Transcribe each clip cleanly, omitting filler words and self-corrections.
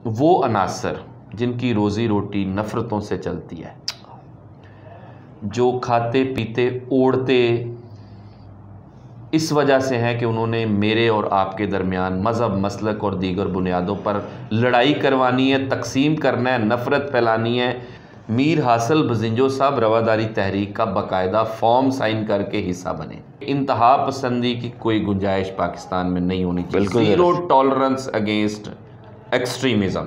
वो अनासर जिनकी रोज़ी रोटी नफ़रतों से चलती है, जो खाते पीते ओढ़ते इस वजह से हैं कि उन्होंने मेरे और आपके दरमियान मज़हब, मसलक और दीगर बुनियादों पर लड़ाई करवानी है, तकसीम करना है, नफ़रत फैलानी है। मीर हासिल बजिंजो साहब रवादारी तहरीक का बाकायदा फॉर्म साइन करके हिस्सा बने। इंतहा पसंदी की कोई गुंजाइश पाकिस्तान में नहीं होनी चाहिए। Zero tolerance against extremism.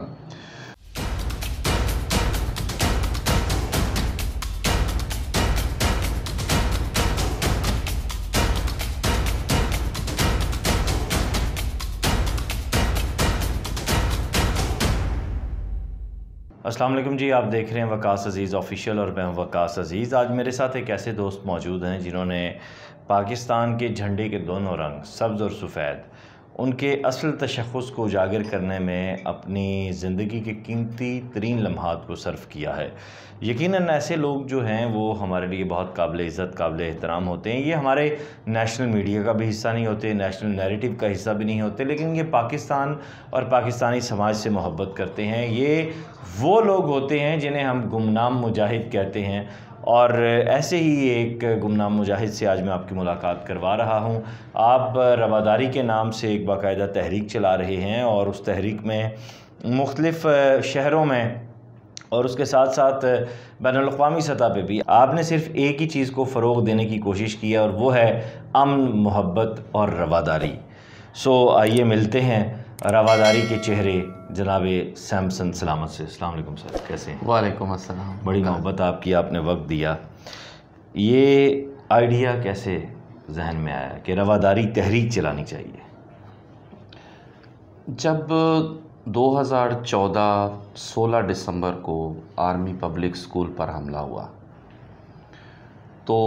अस्सलाम वालेकुम जी, आप देख रहे हैं वकास अज़ीज़ ऑफिशियल और मैं वकास अज़ीज़। आज मेरे साथ एक ऐसे दोस्त मौजूद हैं जिन्होंने पाकिस्तान के झंडे के दोनों रंग सब्ज़ और सफ़ेद उनके असल तशख़्ख़ुस को उजागर करने में अपनी ज़िंदगी के कीमती तरीन लम्हात को सर्व किया है। यकीनन ऐसे लोग जो हैं वो हमारे लिए बहुत काबिल इज़्ज़त, काबिल एहतराम होते हैं। ये हमारे नेशनल मीडिया का भी हिस्सा नहीं होते, नेशनल नैरेटिव का हिस्सा भी नहीं होते, लेकिन ये पाकिस्तान और पाकिस्तानी समाज से मोहब्बत करते हैं। ये वो लोग होते हैं जिन्हें हम गुमनाम मुजाहिद कहते हैं, और ऐसे ही एक गुमनाम मुजाहिद से आज मैं आपकी मुलाकात करवा रहा हूं। आप रवादारी के नाम से एक बाकायदा तहरीक चला रहे हैं और उस तहरीक में मुख्तलिफ़ शहरों में और उसके साथ साथ बैनुल अक़वामी सतह पे भी आपने सिर्फ़ एक ही चीज़ को फ़रोग़ देने की कोशिश की है, और वो है अमन, मोहब्बत और रवादारी। सो आइए मिलते हैं रवादारी के चेहरे जनाब सैमसन सलामत से। अस्सलाम वालेकुम सर, कैसे हैं? वालेकुम अस्सलाम। बड़ी मोहब्बत आपकी, आपने वक्त दिया। ये आइडिया कैसे जहन में आया कि रवादारी तहरीक चलानी चाहिए? जब 2014 16 दिसंबर को आर्मी पब्लिक स्कूल पर हमला हुआ, तो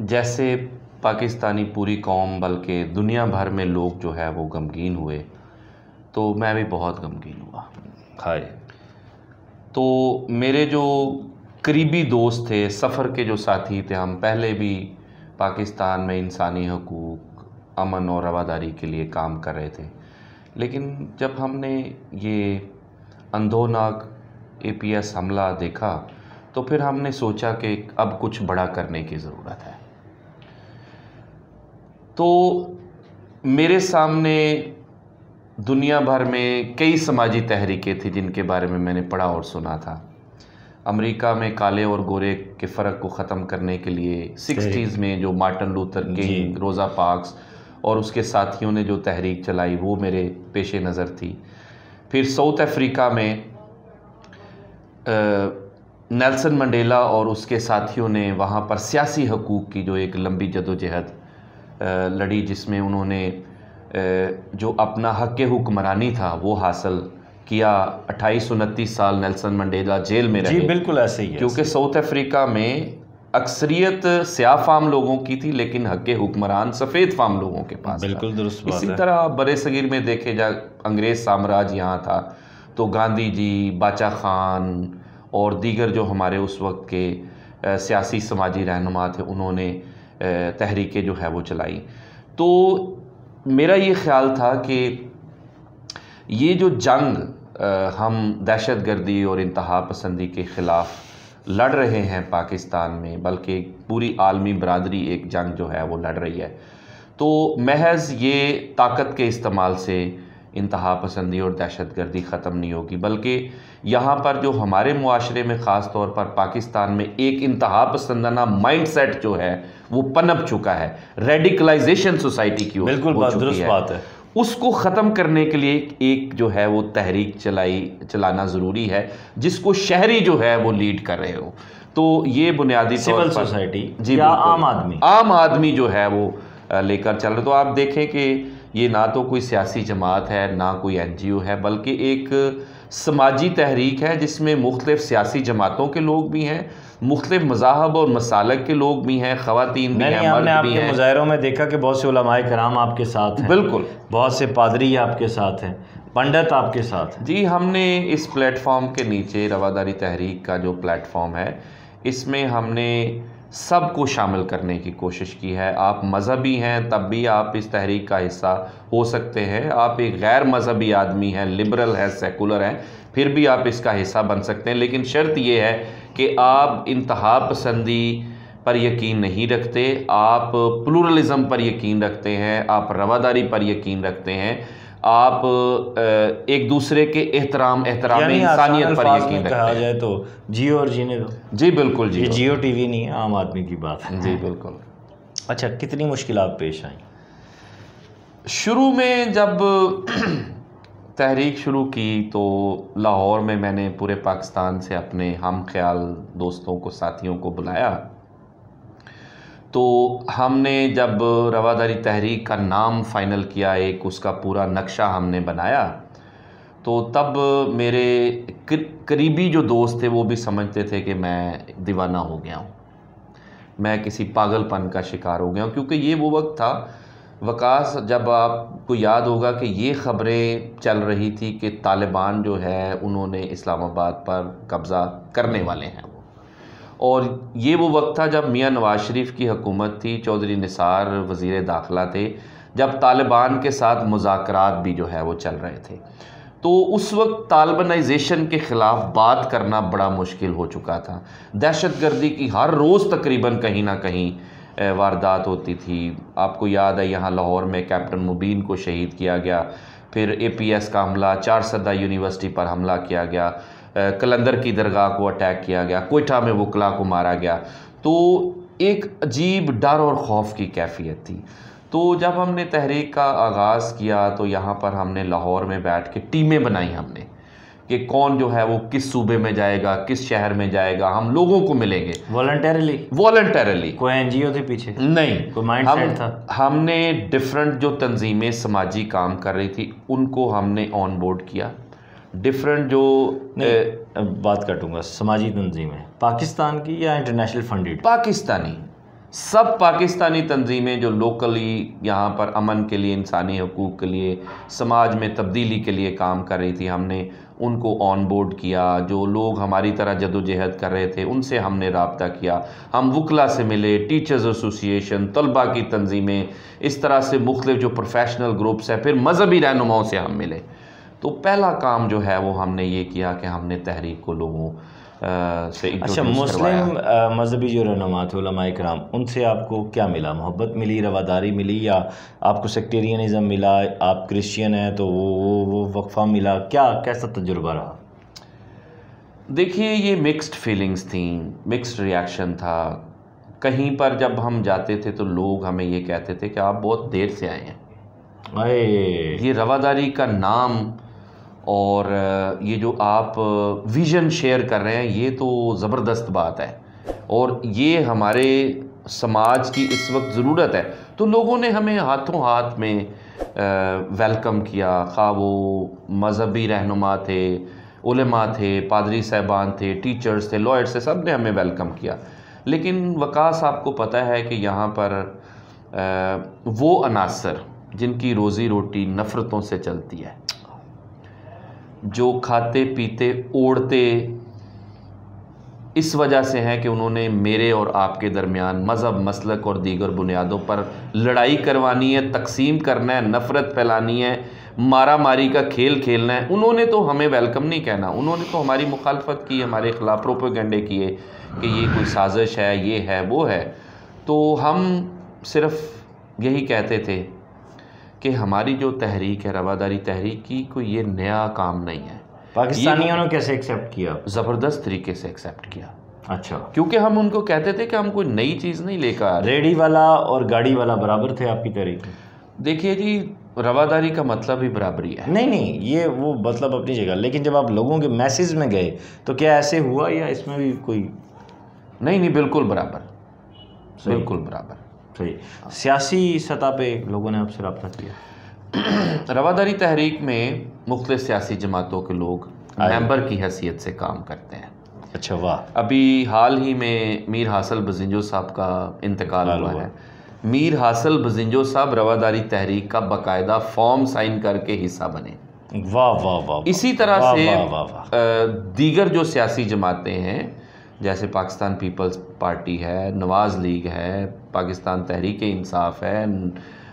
जैसे पाकिस्तानी पूरी कौम बल्कि दुनिया भर में लोग जो है वो गमगीन हुए, तो मैं भी बहुत गमगीन हुआ। हाय। तो मेरे जो करीबी दोस्त थे, सफ़र के जो साथी थे, हम पहले भी पाकिस्तान में इंसानी हकूक़, अमन और रवादारी के लिए काम कर रहे थे, लेकिन जब हमने ये अंधोनाक APS हमला देखा तो फिर हमने सोचा कि अब कुछ बड़ा करने की ज़रूरत है। तो मेरे सामने दुनिया भर में कई समाजी तहरीकें थी जिनके बारे में मैंने पढ़ा और सुना था। अमेरिका में काले और गोरे के फ़र्क को ख़त्म करने के लिए 60s में जो मार्टिन लूथर किंग, रोज़ा पार्क्स और उसके साथियों ने जो तहरीक चलाई वो मेरे पेश नज़र थी। फिर साउथ अफ्रीका में नेल्सन मंडेला और उसके साथियों ने वहाँ पर सियासी हकूक़ की जो एक लंबी जदोजहद लड़ी, जिसमें उन्होंने जो अपना हक़ हुक्मरानी था वो हासिल किया। 28-29 साल नेल्सन मंडेला जेल में रहे। जी बिल्कुल ऐसे ही है, क्योंकि साउथ अफ्रीका में अक्सरियत स्याह फाम लोगों की थी, लेकिन हक़ हुक्मरान सफ़ेद फाम लोगों के पास। बिल्कुल दुरुस्त बात है। इसी तरह बड़े सगीर में देखे जा, अंग्रेज़ साम्राज्य यहाँ था, तो गांधी जी, बाचा खान और दीगर जो हमारे उस वक्त के सियासी समाजी रहनुमा थे, उन्होंने तहरीकें जो है वो चलाई। तो मेरा ये ख़्याल था कि ये जो जंग हम दहशतगर्दी और इंतहा पसंदी के ख़िलाफ़ लड़ रहे हैं पाकिस्तान में, बल्कि पूरी आलमी बरादरी एक जंग जो है वो लड़ रही है, तो महज ये ताकत के इस्तेमाल से इंतहा पसंदी और दहशतगर्दी ख़त्म नहीं होगी, बल्कि यहाँ पर जो हमारे मुआशरे में ख़ास तौर पर पाकिस्तान में एक इंतहा पसंदाना माइंड सेट जो है वो पनप चुका है, रेडिकलाइजेशन सोसाइटी की बिल्कुल दुरुस्त बात है, उसको ख़त्म करने के लिए एक जो है वो तहरीक चलाना ज़रूरी है, जिसको शहरी जो है वो लीड कर रहे हो। तो ये बुनियादी तौर पर सोसाइटी जी या आम आदमी जो है वो लेकर चल रहे। तो आप देखें कि ये ना तो कोई सियासी जमात है, ना कोई NGO है, बल्कि एक समाजी तहरीक है जिसमें मुख्तलिफ सियासी जमातों के लोग भी हैं, मुख्तलिफ मज़ाहब और मसालक के लोग भी हैं, ख़वातीन भी हैं, मर्द भी हैं। मुज़ाहिरों में देखा कि बहुत से उलमाए कराम आपके साथ हैं। बिल्कुल, बहुत से पादरी आपके साथ हैं, पंडित आपके साथ हैं। जी, हमने इस प्लेटफॉर्म के नीचे रवादारी तहरीक का जो प्लेटफॉर्म है, इसमें हमने सबको शामिल करने की कोशिश की है। आप मज़हबी हैं तब भी आप इस तहरीक का हिस्सा हो सकते हैं, आप एक गैर मज़हबी आदमी हैं, लिबरल है, सेकुलर हैं, फिर भी आप इसका हिस्सा बन सकते हैं। लेकिन शर्त ये है कि आप इंतहा पसंदी पर यकीन नहीं रखते, आप प्लूरलिज़म पर यकीन रखते हैं, आप रवादारी पर यकीन रखते हैं, आप एक दूसरे के एहतराम इंसानियत पर यकीन रखते हैं। जाए तो जियो और जीने दो। जी बिल्कुल जी, ये जियो टीवी नहीं है, आम आदमी की बात है। जी बिल्कुल। अच्छा, कितनी मुश्किलात पेश आई? शुरू में जब तहरीक शुरू की तो लाहौर में मैंने पूरे पाकिस्तान से अपने हम ख्याल दोस्तों को, साथियों को बुलाया। तो हमने जब रवादारी तहरीक का नाम फ़ाइनल किया, एक उसका पूरा नक्शा हमने बनाया, तो तब मेरे करीबी जो दोस्त थे वो भी समझते थे कि मैं दीवाना हो गया हूँ, मैं किसी पागलपन का शिकार हो गया हूँ। क्योंकि ये वो वक्त था वकास, जब आपको याद होगा कि ये ख़बरें चल रही थी कि तालिबान जो है उन्होंने इस्लामाबाद पर कब्ज़ा करने वाले हैं वो। और ये वो वक्त था जब मियाँ नवाज शरीफ की हुकूमत थी, चौधरी निसार वज़ीर दाखिला थे, जब तालिबान के साथ मुज़ाकरात भी जो है वो चल रहे थे। तो उस वक्त तालिबानाइजेशन के ख़िलाफ़ बात करना बड़ा मुश्किल हो चुका था। दहशतगर्दी की हर रोज़ तकरीबन कहीं ना कहीं वारदात होती थी। आपको याद है यहाँ लाहौर में कैप्टन मुबीन को शहीद किया गया, फिर APS का हमला, चारसदा यूनिवर्सिटी पर हमला किया गया, कलंदर की दरगाह को अटैक किया गया, कोयटा में वकला को मारा गया। तो एक अजीब डर और खौफ की कैफियत थी। तो जब हमने तहरीक का आगाज़ किया तो यहाँ पर हमने लाहौर में बैठ के टीमें बनाई हमने कि कौन जो है वो किस सूबे में जाएगा, किस शहर में जाएगा, हम लोगों को मिलेंगे वॉलंटरली। कोई NGO थे पीछे? नहीं, कोई माइंडसेट था? हमने डिफरेंट जो तंजीमें समाजी काम कर रही थी उनको हमने ऑन बोर्ड किया। डिफरेंट जो बात काटूंगा, समाजी तंजीमें पाकिस्तान की या इंटरनेशनल फंडेड? पाकिस्तानी, सब पाकिस्तानी तंजीमें जो लोकली यहाँ पर अमन के लिए, इंसानी हकूक़ के लिए, समाज में तब्दीली के लिए काम कर रही थी, हमने उनको ऑन बोर्ड किया। जो लोग हमारी तरह जदोजहद कर रहे थे उनसे हमने रब्ता किया, हम वकला से मिले, टीचर्स एसोसिएशन, तलबा की तंजीमें, इस तरह से मुख्तलिफ जो प्रोफेशनल ग्रुप्स हैं, फिर मजहबी रहनुमाओं से हम मिले। तो पहला काम जो है वो हमने ये किया कि हमने तहरीक को लोगों से अच्छा, मुस्लिम मजहबी जो रहनुमा थे, उलमाए किराम, उनसे आपको क्या मिला? मोहब्बत मिली, रवादारी मिली, या आपको सेक्टेरियनिज़म मिला? आप क्रिश्चियन हैं तो वो वक्फा मिला, क्या कैसा तजुर्बा रहा? देखिए, ये मिक्स्ड फीलिंग्स थी, मिक्स्ड रिएक्शन था। कहीं पर जब हम जाते थे तो लोग हमें ये कहते थे कि आप बहुत देर से आए हैं। ये रवादारी का नाम और ये जो आप विज़न शेयर कर रहे हैं ये तो ज़बरदस्त बात है और ये हमारे समाज की इस वक्त ज़रूरत है। तो लोगों ने हमें हाथों हाथ में वेलकम किया, खा वो मजहबी रहनुमा थे, उलेमा थे, पादरी साहबान थे, टीचर्स थे, लॉयर्स थे, सब ने हमें वेलकम किया। लेकिन वकास आपको पता है कि यहाँ पर वो अनासर जिनकी रोज़ी रोटी नफ़रतों से चलती है, जो खाते पीते ओढ़ते इस वजह से हैं कि उन्होंने मेरे और आपके दरमियान मज़हब, मसलक और दीगर बुनियादों पर लड़ाई करवानी है, तकसीम करना है, नफ़रत फैलानी है, मारा मारी का खेल खेलना है, उन्होंने तो हमें वेलकम नहीं कहना। उन्होंने तो हमारी मुखालफत की, हमारे ख़िलाफ़ प्रोपेगेंडे किए कि ये कोई साजिश है, ये है, वो है। तो हम सिर्फ़ यही कहते थे कि हमारी जो तहरीक है, रवादारी तहरीक की, कोई ये नया काम नहीं है। पाकिस्तानियों ने कैसे एक्सेप्ट किया? ज़बरदस्त तरीके से एक्सेप्ट किया। अच्छा, क्योंकि हम उनको कहते थे कि हम कोई नई चीज़ नहीं लेकर आ रहे। रेडी वाला और गाड़ी वाला बराबर थे आपकी तहरीक? देखिए जी, रवादारी का मतलब ही बराबरी है। नहीं, ये वो मतलब अपनी जगह, लेकिन जब आप लोगों के मैसेज में गए तो क्या ऐसे हुआ या इसमें भी कोई? नहीं, बिल्कुल बराबर, बिल्कुल बराबर। सही। सियासी सतह पे लोगों ने आपसे रब्ता किया? रवादारी तहरीक में मुख्तलिफ सियासी जमातों के लोग मेंबर की हैसियत से काम करते हैं। अच्छा, वाह। अभी हाल ही में मीर हासिल बजिंजो साहब का इंतकाल हुआ है। मीर हासिल बजिंजो साहब रवादारी तहरीक का बाकायदा फॉर्म साइन करके हिस्सा बने। वाह वाह वाह। इसी तरह से दीगर जो सियासी जमातें हैं जैसे पाकिस्तान पीपल्स पार्टी है, नवाज़ लीग है, पाकिस्तान तहरीक इंसाफ है,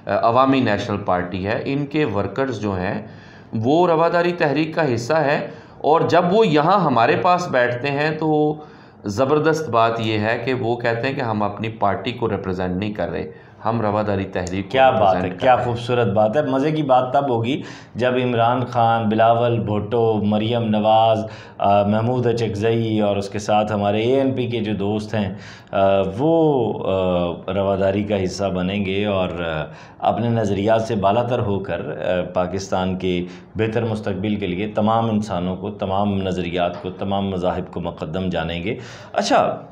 अवामी नेशनल पार्टी है, इनके वर्कर्स जो हैं वो रवादारी तहरीक का हिस्सा है। और जब वो यहाँ हमारे पास बैठते हैं तो ज़बरदस्त बात यह है कि वो कहते हैं कि हम अपनी पार्टी को रिप्रेजेंट नहीं कर रहे, हम रवादारी तहरीक। क्या बात है, क्या खूबसूरत बात है। मज़े की बात तब होगी जब इमरान खान, बिलावल भुट्टो, मरियम नवाज़, महमूद अचकज़ई और उसके साथ हमारे ANP के जो दोस्त हैं वो रवादारी का हिस्सा बनेंगे और अपने नज़रियात से बालातर होकर पाकिस्तान के बेहतर मुस्तकबिल के लिए तमाम इंसानों को, तमाम नज़रियात को, तमाम मज़ाहिब को मुक़द्दम जानेंगे। अच्छा,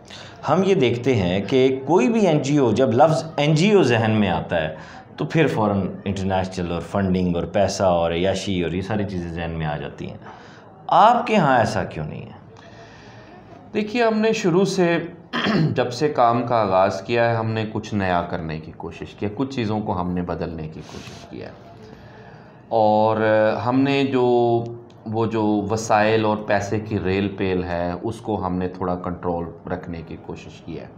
हम ये देखते हैं कि कोई भी NGO, जब लफ्ज़ NGO जहन में आता है तो फिर फ़ौरन इंटरनेशनल और फंडिंग और पैसा और अय्याशी और ये सारी चीज़ें जहन में आ जाती हैं। आपके यहाँ ऐसा क्यों नहीं है? देखिए, हमने शुरू से जब से काम का आगाज़ किया है, हमने कुछ नया करने की कोशिश की, कुछ चीज़ों को हमने बदलने की कोशिश किया है। और हमने जो वसाइल और पैसे की रेल पेल है उसको हमने थोड़ा कंट्रोल रखने की कोशिश की है।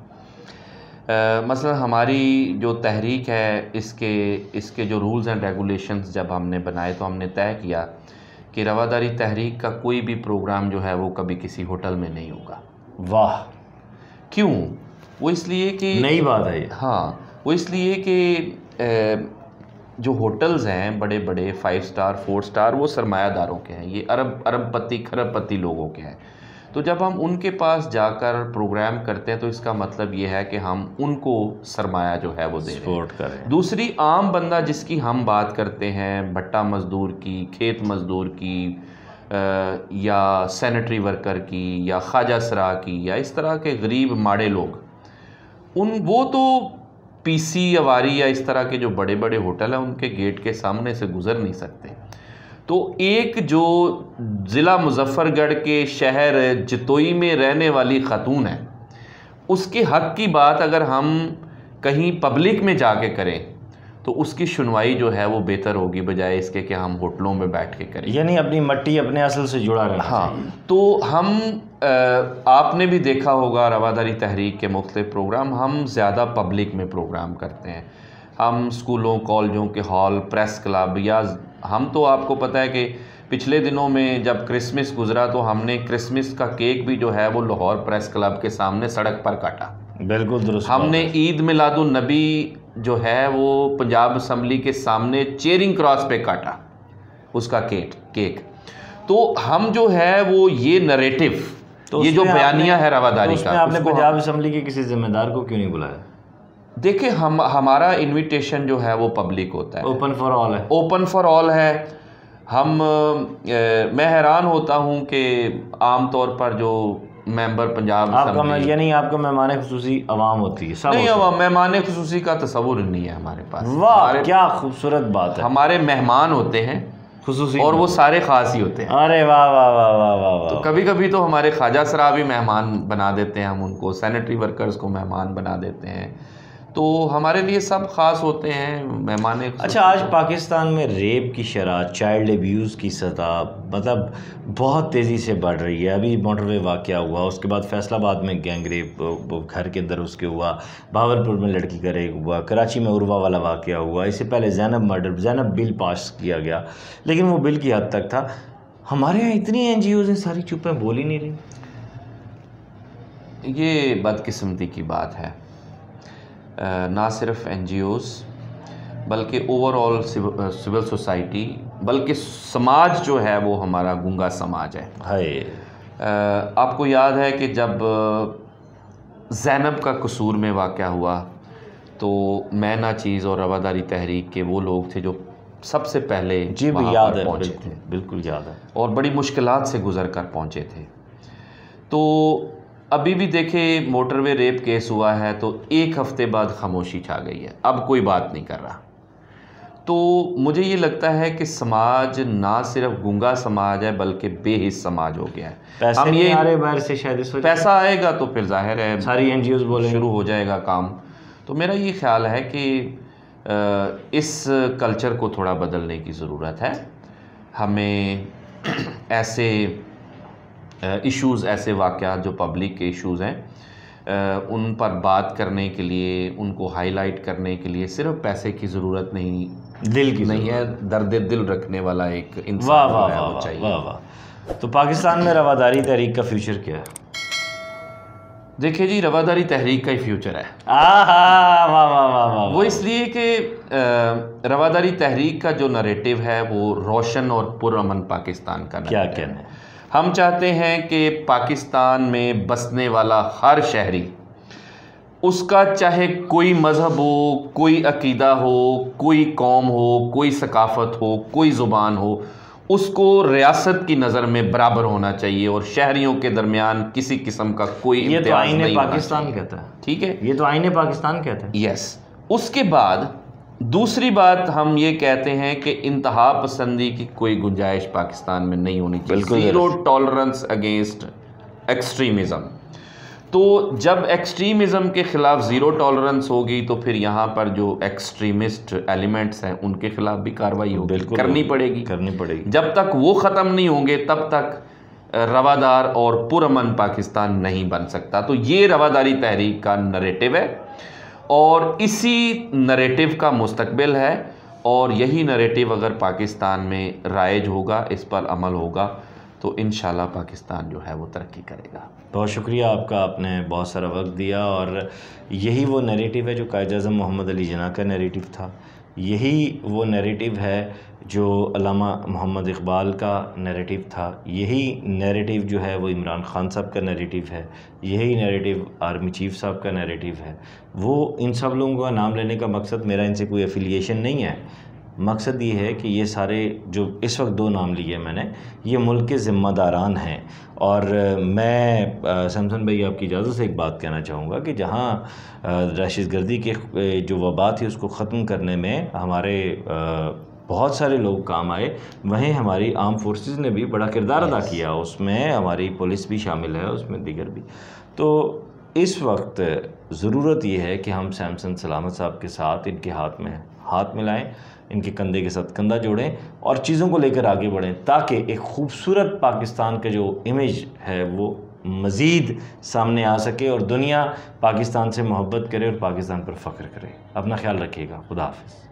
मसलन हमारी जो तहरीक है, इसके जो रूल्स एंड रेगुलेशंस जब हमने बनाए तो हमने तय किया कि रवादारी तहरीक का कोई भी प्रोग्राम जो है वो कभी किसी होटल में नहीं होगा। वाह! क्यों? वो इसलिए कि नई बात है। हाँ, वो इसलिए कि जो होटल्स हैं बड़े बड़े 5 स्टार 4 स्टार, वो सरमायादारों के हैं, ये अरबपति खरबपति लोगों के हैं। तो जब हम उनके पास जाकर प्रोग्राम करते हैं तो इसका मतलब ये है कि हम उनको सरमाया जो है वो दे सपोर्ट करें। दूसरी आम बंदा जिसकी हम बात करते हैं, भट्टा मज़दूर की, खेत मज़दूर की, या सैनिटरी वर्कर की, या ख्वाजा सरा की, या इस तरह के गरीब माड़े लोग, वो तो PC अवारी या इस तरह के जो बड़े बड़े होटल हैं उनके गेट के सामने से गुज़र नहीं सकते। तो एक जो ज़िला मुजफ्फ़रगढ़ के शहर जतोई में रहने वाली ख़ातून है, उसके हक़ की बात अगर हम कहीं पब्लिक में जाके करें तो उसकी सुनवाई जो है वो बेहतर होगी, बजाय इसके कि हम होटलों में बैठ के करें। यानी अपनी मट्टी अपने असल से जुड़ा रहना। हाँ, तो हम आपने भी देखा होगा रवादारी तहरीक के मुख्तलिफ प्रोग्राम हम ज़्यादा पब्लिक में प्रोग्राम करते हैं। हम स्कूलों, कॉलेजों के हॉल, प्रेस क्लब, या हम तो आपको पता है कि पिछले दिनों में जब क्रिसमस गुजरा तो हमने क्रिसमस का केक भी जो है वो लाहौर प्रेस क्लब के सामने सड़क पर काटा। बिल्कुल दुरुस्त। हमने ईद मिलादुन नबी जो है वो पंजाब असम्बली के सामने चेयरिंग क्रॉस पे काटा उसका केक। तो हम जो है वो ये नरेटिव, तो ये जो बयानिया है रवादारी का, आपने पंजाब असम्बली के किसी जिम्मेदार को क्यों नहीं बुलाया? देखिए, हमारा इनविटेशन जो है वो पब्लिक होता है, ओपन फॉर ऑल है। ओपन फॉर ऑल है। मैं हैरान होता हूँ कि आम तौर पर जो मेंबर पंजाब यानी आपका मेहमान खुसूसी अवाम होती है? सब नहीं, मेहमान खुसूसी का तस्वुर नहीं है हमारे पास। वाह, क्या खूबसूरत बात है। हमारे मेहमान होते हैं खुसूसी, और वो सारे खास ही होते हैं। अरे वाह वाह वाह वाह वाह। तो कभी कभी तो हमारे ख्वाजा सरा भी मेहमान बना देते हैं, हम उनको सैनिटरी वर्कर्स को मेहमान बना देते हैं। तो हमारे लिए सब ख़ास होते हैं मेहमान। अच्छा, आज पाकिस्तान में रेप की शरह, चाइल्ड अब्यूज़ की सतह मतलब बहुत तेज़ी से बढ़ रही है। अभी मोटरवे वाक़या हुआ, उसके बाद फैसलाबाद में गैंग रेप घर के अंदर उसके हुआ, भावलपुर में लड़की का रेप हुआ, कराची में उर्वा वाला वाक़या हुआ, इससे पहले ज़ैनब बिल पास किया गया, लेकिन वो बिल की हद तक था। हमारे यहाँ इतनी NGOs हैं, सारी चुप्पें बोल ही नहीं रही। ये बदकिस्मती की बात है। ना सिर्फ NGOs बल्कि ओवरऑल सिविल सोसाइटी, बल्कि समाज जो है वो हमारा गूंगा समाज है। आपको याद है कि जब ज़ैनब का कसूर में वाक़या हुआ तो मैं ना चीज़ और रवादारी तहरीक के वो लोग थे जो सबसे पहले याद पहुँचे थे। बिल्कुल याद है, और बड़ी मुश्किलात से गुज़र कर पहुँचे थे। तो अभी भी देखें, मोटरवे रेप केस हुआ है तो 1 हफ़्ते बाद खामोशी छा गई है, अब कोई बात नहीं कर रहा। तो मुझे ये लगता है कि समाज ना सिर्फ गूंगा समाज है बल्कि बेहिस समाज हो गया है। हम ये आ रहे बाहर से, शायद पैसा आएगा तो फिर जाहिर है सारी NGOs बोले शुरू हो जाएगा काम। तो मेरा ये ख्याल है कि इस कल्चर को थोड़ा बदलने की ज़रूरत है। हमें ऐसे इश्यूज़, ऐसे वाक़यात जो पब्लिक के इश्यूज़ हैं, उन पर बात करने के लिए, उनको हाईलाइट करने के लिए सिर्फ पैसे की ज़रूरत नहीं, दिल की नहीं है, दर्द दिल रखने वाला एक इंसान वाह वाह है, वाह वो चाहिए। वाह वाह। तो पाकिस्तान में रवादारी तहरीक का फ्यूचर क्या है? देखिए जी, रवादारी तहरीक का ही फ्यूचर है। वाह वाह वाह वाह। वो इसलिए कि रवादारी तहरीक का जो नरेटिव है वो रोशन और पुरअमन पाकिस्तान का क्या नरेटिव कहना है? हम चाहते हैं कि पाकिस्तान में बसने वाला हर शहरी, उसका चाहे कोई मज़हब हो, कोई अकीदा हो, कोई कौम हो, कोई सकाफ़त हो, कोई ज़ुबान हो, उसको रियासत की नज़र में बराबर होना चाहिए और शहरियों के दरमियान किसी किस्म का कोई ये तो इम्तियाज़ आईने नहीं होना पाकिस्तान चाहिए। कहता है। ठीक है, ये तो आईने पाकिस्तान कहता है। यस। उसके बाद दूसरी बात हम ये कहते हैं कि इंतहा पसंदी की कोई गुंजाइश पाकिस्तान में नहीं होनी चाहिए। बिल्कुल। Zero tolerance against extremism. तो जब एक्सट्रीमिज़म के ख़िलाफ़ ज़ीरो टॉलरेंस होगी तो फिर यहाँ पर जो एक्सट्रीमिस्ट एलिमेंट्स हैं उनके ख़िलाफ़ भी कार्रवाई होगी, बिल्कुल करनी पड़ेगी। जब तक वो ख़त्म नहीं होंगे तब तक रवादार और पुरअमन पाकिस्तान नहीं बन सकता। तो ये रवादारी तहरीक का नरेटिव है और इसी नरेटिव का मुस्तकबिल है, और यही नरेटिव अगर पाकिस्तान में राइज होगा, इस पर अमल होगा, तो इंशाल्लाह पाकिस्तान जो है वो तरक्की करेगा। बहुत शुक्रिया आपका, आपने बहुत सारा वक्त दिया। और यही वो नैरेटिव है जो कायद-ए-आज़म मोहम्मद अली जिन्ना का नैरेटिव था, यही वो नैरेटिव है जो अल्लामा मोहम्मद इकबाल का नैरेटिव था, यही नैरेटिव जो है वो इमरान खान साहब का नैरेटिव है, यही नैरेटिव आर्मी चीफ साहब का नैरेटिव है। वो इन सब लोगों का नाम लेने का मकसद, मेरा इनसे कोई एफिलिएशन नहीं है, मकसद ये है कि ये सारे जो इस वक्त दो नाम लिए मैंने, ये मुल्क के ज़िम्मेदारान हैं। और मैं सैमसन भाई आपकी इजाज़त से एक बात कहना चाहूँगा कि जहाँ दहशतगर्दी के जो वबा थी उसको ख़त्म करने में हमारे बहुत सारे लोग काम आए, वहीं हमारी आर्म फोर्सेस ने भी बड़ा किरदार अदा किया, उसमें हमारी पुलिस भी शामिल है, उसमें दीगर भी। तो इस वक्त ज़रूरत ये है कि हम सैमसन सलामत साहब के साथ इनके हाथ में हाथ मिलाएं, इनके कंधे के साथ कंधा जोड़ें और चीज़ों को लेकर आगे बढ़ें, ताकि एक खूबसूरत पाकिस्तान का जो इमेज है वो मज़ीद सामने आ सके और दुनिया पाकिस्तान से मोहब्बत करे और पाकिस्तान पर फ़ख्र करे। अपना ख्याल रखिएगा। खुदा हाफ़िज़।